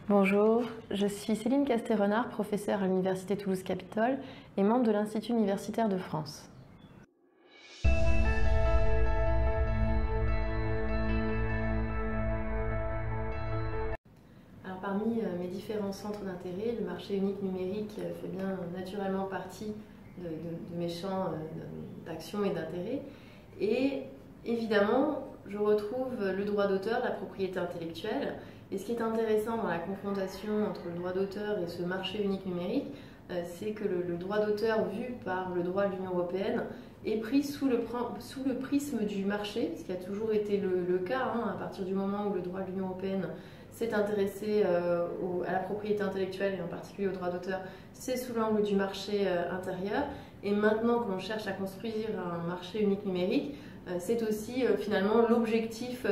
Bonjour, je suis Céline Castet-Renard, professeure à l'Université Toulouse-Capitole et membre de l'Institut universitaire de France. Alors, parmi mes différents centres d'intérêt, le marché unique numérique fait bien naturellement partie de mes champs d'action et d'intérêt. Et évidemment, je retrouve le droit d'auteur, la propriété intellectuelle. Et ce qui est intéressant dans la confrontation entre le droit d'auteur et ce marché unique numérique, c'est que le droit d'auteur vu par le droit de l'Union européenne est pris sous le prisme du marché, ce qui a toujours été le cas, à partir du moment où le droit de l'Union européenne s'est intéressé à la propriété intellectuelle et en particulier au droit d'auteur, c'est sous l'angle du marché intérieur. Et maintenant que l'on cherche à construire un marché unique numérique, c'est aussi finalement l'objectif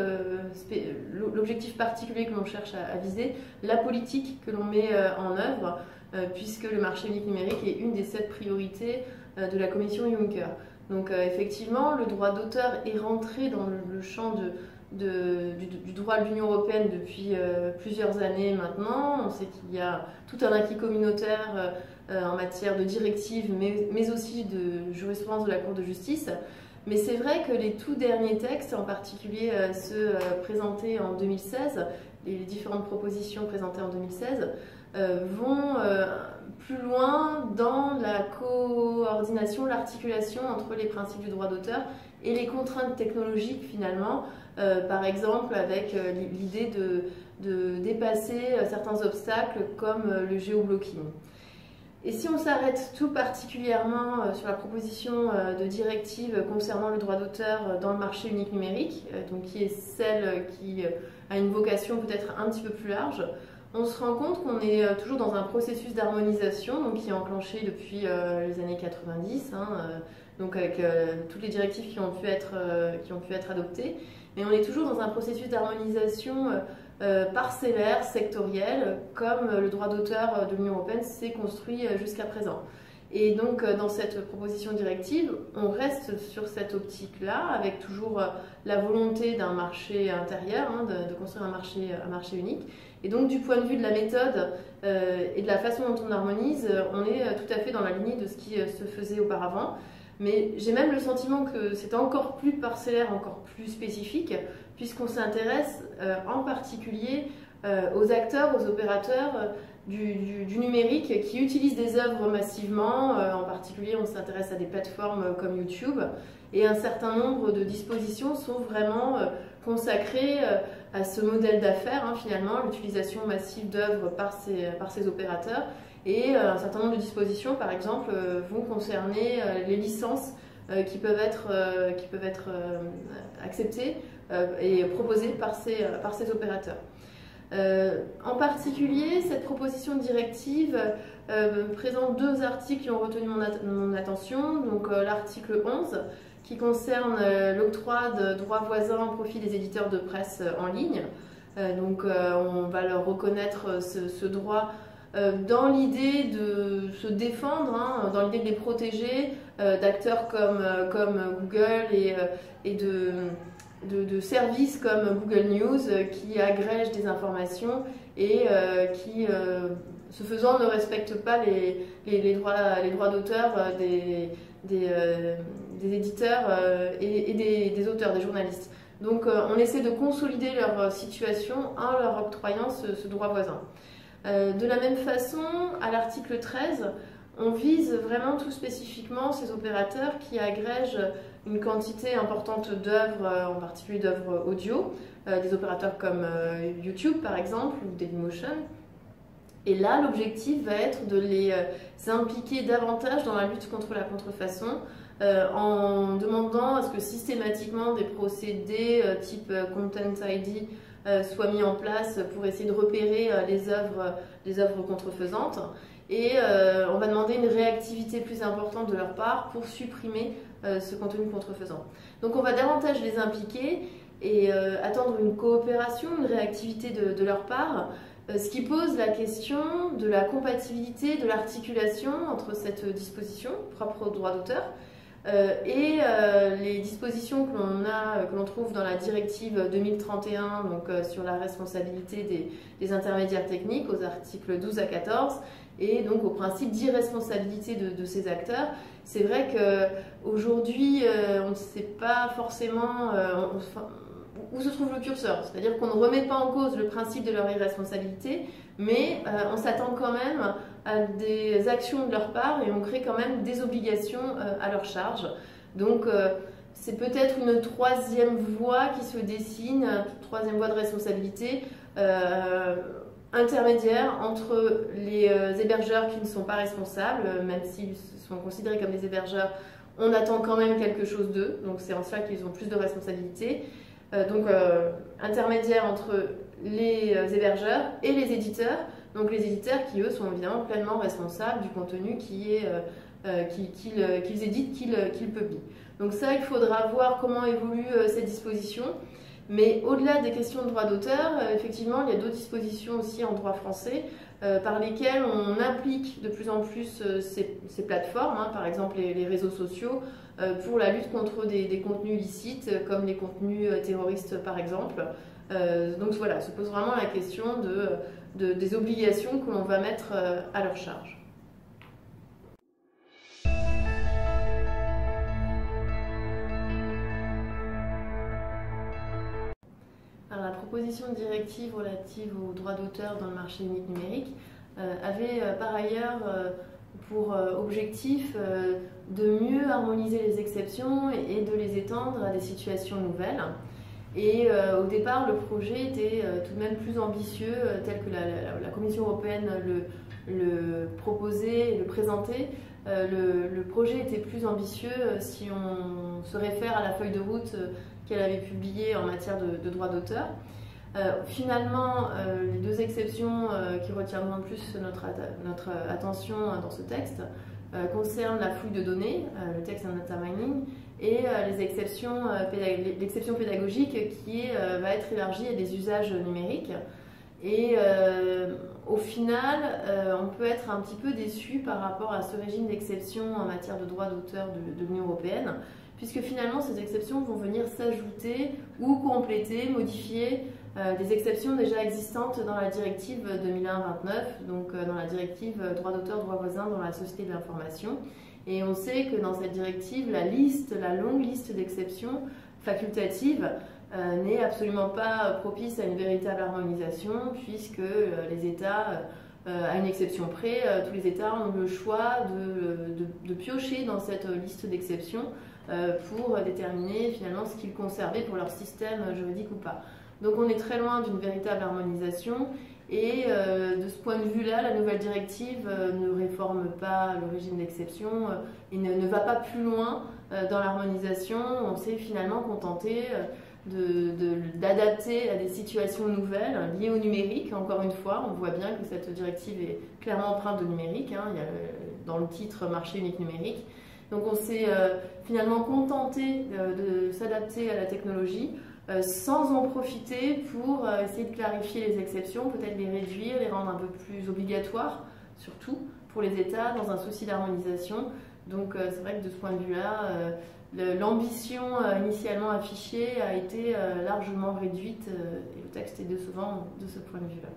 particulier que l'on cherche à viser, la politique que l'on met en œuvre, puisque le marché unique numérique est une des 7 priorités de la commission Juncker. Donc effectivement, le droit d'auteur est rentré dans le champ du droit de l'Union européenne depuis plusieurs années maintenant. On sait qu'il y a tout un acquis communautaire en matière de directives, mais aussi de jurisprudence de la Cour de justice. Mais c'est vrai que les tout derniers textes, en particulier ceux présentés en 2016, les différentes propositions présentées en 2016, vont plus loin dans la coordination, l'articulation entre les principes du droit d'auteur et les contraintes technologiques finalement, par exemple avec l'idée de dépasser certains obstacles comme le géoblocking. Et si on s'arrête tout particulièrement sur la proposition de directive concernant le droit d'auteur dans le marché unique numérique, donc qui est celle qui a une vocation peut-être un petit peu plus large, on se rend compte qu'on est toujours dans un processus d'harmonisation qui est enclenché depuis les années 90, donc avec toutes les directives qui ont pu être adoptées. Mais on est toujours dans un processus d'harmonisation parcellaire, sectoriel, comme le droit d'auteur de l'Union européenne s'est construit jusqu'à présent. Et donc dans cette proposition directive, on reste sur cette optique-là, avec toujours la volonté d'un marché intérieur, de construire un marché unique. Et donc du point de vue de la méthode et de la façon dont on harmonise, on est tout à fait dans la lignée de ce qui se faisait auparavant. Mais j'ai même le sentiment que c'est encore plus parcellaire, encore plus spécifique, puisqu'on s'intéresse en particulier aux acteurs, aux opérateurs du numérique qui utilisent des œuvres massivement. En particulier, on s'intéresse à des plateformes comme YouTube. Et un certain nombre de dispositions sont vraiment consacrées à ce modèle d'affaires, finalement, l'utilisation massive d'œuvres par ces opérateurs. Et un certain nombre de dispositions, par exemple, vont concerner les licences qui peuvent être acceptées et proposées par ces opérateurs. En particulier, cette proposition de directive présente 2 articles qui ont retenu mon attention. Donc l'article 11 qui concerne l'octroi de droits voisins au profit des éditeurs de presse en ligne. On va leur reconnaître ce droit dans l'idée de se défendre, dans l'idée de les protéger d'acteurs comme Google et de services comme Google News qui agrègent des informations et qui, ce faisant, ne respectent pas les droits d'auteur des éditeurs et des auteurs, des journalistes. Donc on essaie de consolider leur situation en leur octroyant ce droit voisin. De la même façon, à l'article 13, on vise vraiment tout spécifiquement ces opérateurs qui agrègent une quantité importante d'œuvres, en particulier d'œuvres audio, des opérateurs comme YouTube par exemple ou Dailymotion. Et là, l'objectif va être de les impliquer davantage dans la lutte contre la contrefaçon, en demandant à ce que systématiquement des procédés type Content ID soient mis en place pour essayer de repérer les œuvres contrefaisantes. Et on va demander une réactivité plus importante de leur part pour supprimer ce contenu contrefaisant. Donc on va davantage les impliquer et attendre une coopération, une réactivité de leur part, ce qui pose la question de la compatibilité, de l'articulation entre cette disposition propre au droit d'auteur Les dispositions que l'on trouve dans la directive 2031 donc, sur la responsabilité des intermédiaires techniques aux articles 12 à 14 et donc au principe d'irresponsabilité de ces acteurs. C'est vrai qu'aujourd'hui on ne sait pas forcément où se trouve le curseur, c'est-à-dire qu'on ne remet pas en cause le principe de leur irresponsabilité, mais on s'attend quand même à des actions de leur part et on crée quand même des obligations à leur charge. Donc c'est peut-être une troisième voie qui se dessine, troisième voie de responsabilité intermédiaire entre les hébergeurs qui ne sont pas responsables, même s'ils sont considérés comme des hébergeurs, on attend quand même quelque chose d'eux, donc c'est en cela qu'ils ont plus de responsabilités. Intermédiaire entre les hébergeurs et les éditeurs, donc les éditeurs qui eux sont évidemment pleinement responsables du contenu qu'ils éditent, qu'ils publient. Donc ça, il faudra voir comment évolue cette disposition. Mais au-delà des questions de droit d'auteur, effectivement, il y a d'autres dispositions aussi en droit français par lesquelles on implique de plus en plus ces plateformes, hein, par exemple les réseaux sociaux, pour la lutte contre des contenus illicites, comme les contenus terroristes par exemple. Donc voilà, se pose vraiment la question des obligations que l'on va mettre à leur charge. Alors, la proposition de directive relative aux droits d'auteur dans le marché unique numérique avait par ailleurs pour objectif de mieux harmoniser les exceptions et de les étendre à des situations nouvelles. Et au départ, le projet était tout de même plus ambitieux, tel que la Commission européenne le proposait et le présentait. Le projet était plus ambitieux si on se réfère à la feuille de route qu'elle avait publiée en matière de droit d'auteur. Finalement, les deux exceptions qui retiendront le plus notre attention dans ce texte concernent la fouille de données, le text and data mining, et l'exception pédagogique qui va être élargie à des usages numériques. Et au final, on peut être un petit peu déçu par rapport à ce régime d'exception en matière de droit d'auteur de l'Union européenne, puisque finalement ces exceptions vont venir s'ajouter ou compléter, modifier des exceptions déjà existantes dans la directive 2001/29, donc dans la directive droit d'auteur, droit voisin dans la société de l'information. Et on sait que dans cette directive, la longue liste d'exceptions facultatives n'est absolument pas propice à une véritable harmonisation, puisque les États, à une exception près, tous les États ont le choix de piocher dans cette liste d'exceptions pour déterminer finalement ce qu'ils conservaient pour leur système juridique ou pas. Donc on est très loin d'une véritable harmonisation et de ce point de vue-là, la nouvelle directive ne réforme pas le régime d'exception et ne va pas plus loin dans l'harmonisation. On s'est finalement contenté d'adapter à des situations nouvelles liées au numérique. Encore une fois, on voit bien que cette directive est clairement empreinte de numérique, hein. Il y a dans le titre marché unique numérique. Donc on s'est finalement contenté de s'adapter à la technologie sans en profiter pour essayer de clarifier les exceptions, peut-être les réduire, les rendre un peu plus obligatoires, surtout pour les États, dans un souci d'harmonisation. Donc c'est vrai que de ce point de vue-là, l'ambition initialement affichée a été largement réduite et le texte est décevant de ce point de vue-là.